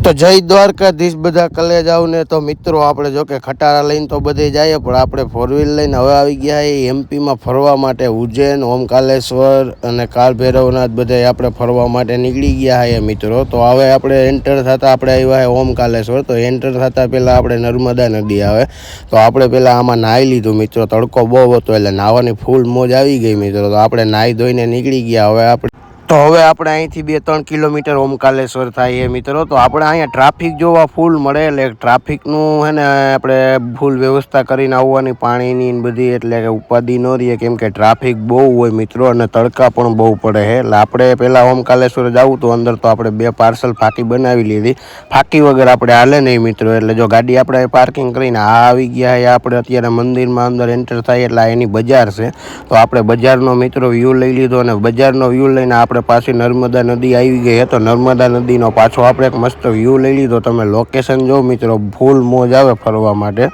તો જય દ્વારકાધીશ બધા કલે જાવ ને તો મિત્રો આપણે જો કે ખટારા લઈને તો બધે જઈએ પણ આપણે ફોર વ્હીલ લઈને હવે આવી ગયા એ એમપીમાં ફરવા માટે ઉજ્જૈન ઓમકાલેશ્વર અને કાલ ભૈરવનાથ બધે આપણે ફરવા માટે નીકળી ગયા હે મિત્રો। તો હવે આપણે એન્ટર થતાં આપણે આવ્યા હે ઓમકાલેશ્વર। તો એન્ટર થતાં પહેલાં આપણે નર્મદા નદી આવે તો આપણે પહેલાં આમાં નાહી લીધું મિત્રો। તડકો બહુ હતો એટલે નાહવાની ફૂલ મોજ આવી ગઈ મિત્રો। તો આપણે નાહી ધોઈને નીકળી ગયા। હવે આપણે અહીંથી 2-3 કિલોમીટર ઓમકાલેશ્વર થાય મિત્રો। તો આપણે અહીંયા ટ્રાફિક જોવા ફૂલ મળે એટલે ટ્રાફિકનું હે ને આપણે ફૂલ વ્યવસ્થા કરીને આવવાની પાણીની બધી, એટલે કે ઉપાધિ ન રહીએ કેમ કે ટ્રાફિક બહુ હોય મિત્રો અને તડકા પણ બહુ પડે છે। એટલે આપણે પહેલાં ઓમકાલેશ્વર જવું તો અંદર તો આપણે 2 પાર્સલ ફાંકી બનાવી લીધી। ફાંકી વગર આપણે હાલે નહીં મિત્રો। એટલે જો ગાડી આપણે પાર્કિંગ કરીને આવી ગયા છે આપણે અત્યારે મંદિરમાં અંદર એન્ટર થાય એટલે એની બજાર છે। તો આપણે બજારનો મિત્રો વ્યૂ લઈ લીધો અને બજારનો વ્યૂ લઈને આપણે પાછી નર્મદા નદી આવી ગઈ છે। તો નર્મદા નદીનો પાછો આપણે એક મસ્ત વ્યૂ લઈ લીધો। તમે લોકેશન જો મિત્રો, ફૂલ મોજ આવે ફરવા માટે।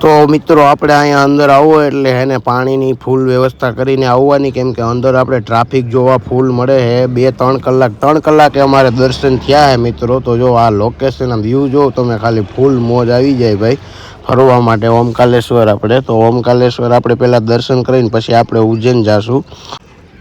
તો મિત્રો આપણે અહીંયા અંદર આવો એટલે એને પાણીની ફૂલ વ્યવસ્થા કરીને આવવાની કેમ કે અંદર આપણે ટ્રાફિક જોવા ફૂલ મળે છે। 2-3 કલાકે અમારે દર્શન થયા છે મિત્રો। તો જો આ લોકેશન વ્યૂ જો તમે ખાલી ફૂલ મોજ આવી જાય ભાઈ ફરવા માટે ઓમકાલેશ્વર આપણે। તો ઓમકાલેશ્વર આપણે પહેલાં દર્શન કરીને પછી આપણે ઉજ્જૈન જઈશું।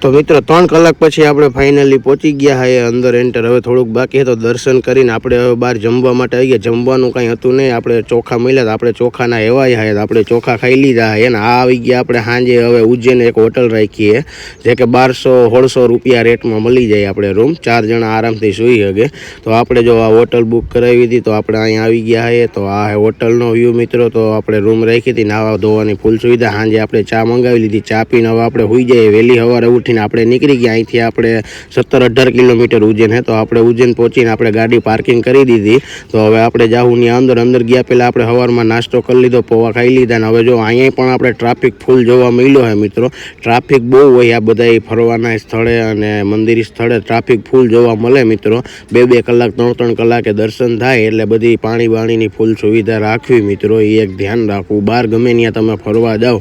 તો મિત્રો 3 કલાક પછી આપણે ફાઇનલી પહોંચી ગયા હે અંદર એન્ટર। હવે થોડુંક બાકી છે તો દર્શન કરીને આપણે હવે બહાર જમવા માટે આવી ગયા। જમવાનું કાંઈ હતું નહીં, આપણે ચોખા મળ્યા તો આપણે ચોખાના એવાય હે આપણે ચોખા ખાઈ લીધા હે ને આ આવી ગયા આપણે સાંજે હવે ઉજ્જૈન એક હોટલ રાખી છે જે કે 1200-1600 રૂપિયા રેટમાં મળી જાય આપણે રૂમ, 4 જણા આરામથી સૂઈ શકે। તો આપણે જો આ હોટલ બુક કરાવી હતી તો આપણે અહીંયા આવી ગયા હે। તો આ હોટલનો વ્યૂ મિત્રો। તો આપણે રૂમ રાખી હતી, નાવા ધોવાની ફૂલ સુવિધા। સાંજે આપણે ચા મંગાવી લીધી, ચા પીને હવે આપણે સૂઈ જઈએ। વહેલી સવારે ઉઠી આપણે નીકળી ગયા અહીંથી। આપણે 17-18 કિલોમીટર ઉજ્જૈન હે તો આપણે ઉજ્જૈન પહોંચીને આપણે ગાડી પાર્કિંગ કરી દીધી। તો હવે આપણે જાવું ત્યાં અંદર ગયા પહેલાં આપણે સવારમાં નાસ્તો કરી લીધો, પૌવા ખાઈ લીધા ને હવે જો અહીંયા પણ આપણે ટ્રાફિક ફૂલ જોવા મળ્યો છે મિત્રો। ટ્રાફિક બહુ હોય આ બધા ફરવાના સ્થળે અને મંદિર સ્થળે ટ્રાફિક ફૂલ જોવા મળે મિત્રો। 2-2 કલાક 3-3 કલાકે દર્શન થાય એટલે બધી પાણીની ફૂલ સુવિધા રાખવી મિત્રો, એ એક ધ્યાન રાખવું। બહાર ગમે ત્યાં તમે ફરવા જાઓ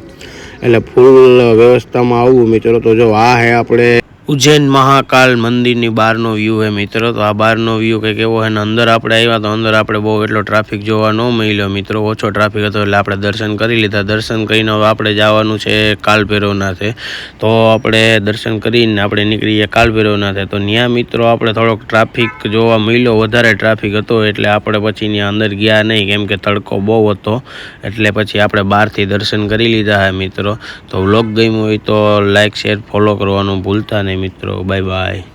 એટલે ફૂલ વ્યવસ્થામાં આવવું મિત્રો। તો જો આ હે આપણે ઉજ્જૈન મહાકાલ મંદિરની બહારનો વ્યૂ હે મિત્રો। તો આ બહારનો વ્યૂ કંઈક એવો હે ને અંદર આપણે આવ્યા તો અંદર આપણે બહુ એટલો ટ્રાફિક જોવા ન મળ્યો મિત્રો, ઓછો ટ્રાફિક હતો એટલે આપણે દર્શન કરી લીધા। દર્શન કરીને હવે આપણે જવાનું છે કાલ ભૈરવનાથે। તો આપણે દર્શન કરીને આપણે નીકળીએ કાલ ભૈરવનાથે। તો ત્યાં મિત્રો આપણે થોડોક ટ્રાફિક જોવા મળ્યો, વધારે ટ્રાફિક હતો એટલે આપણે પછી ત્યાં અંદર ગયા નહીં કેમ કે તડકો બહુ હતો એટલે પછી આપણે બહારથી દર્શન કરી લીધા હે મિત્રો। તો વ્લોગ ગમ્યો હોય તો લાઈક, શેર, ફોલો કરવાનું ભૂલતા નહીં મિત્રો। Bye bye.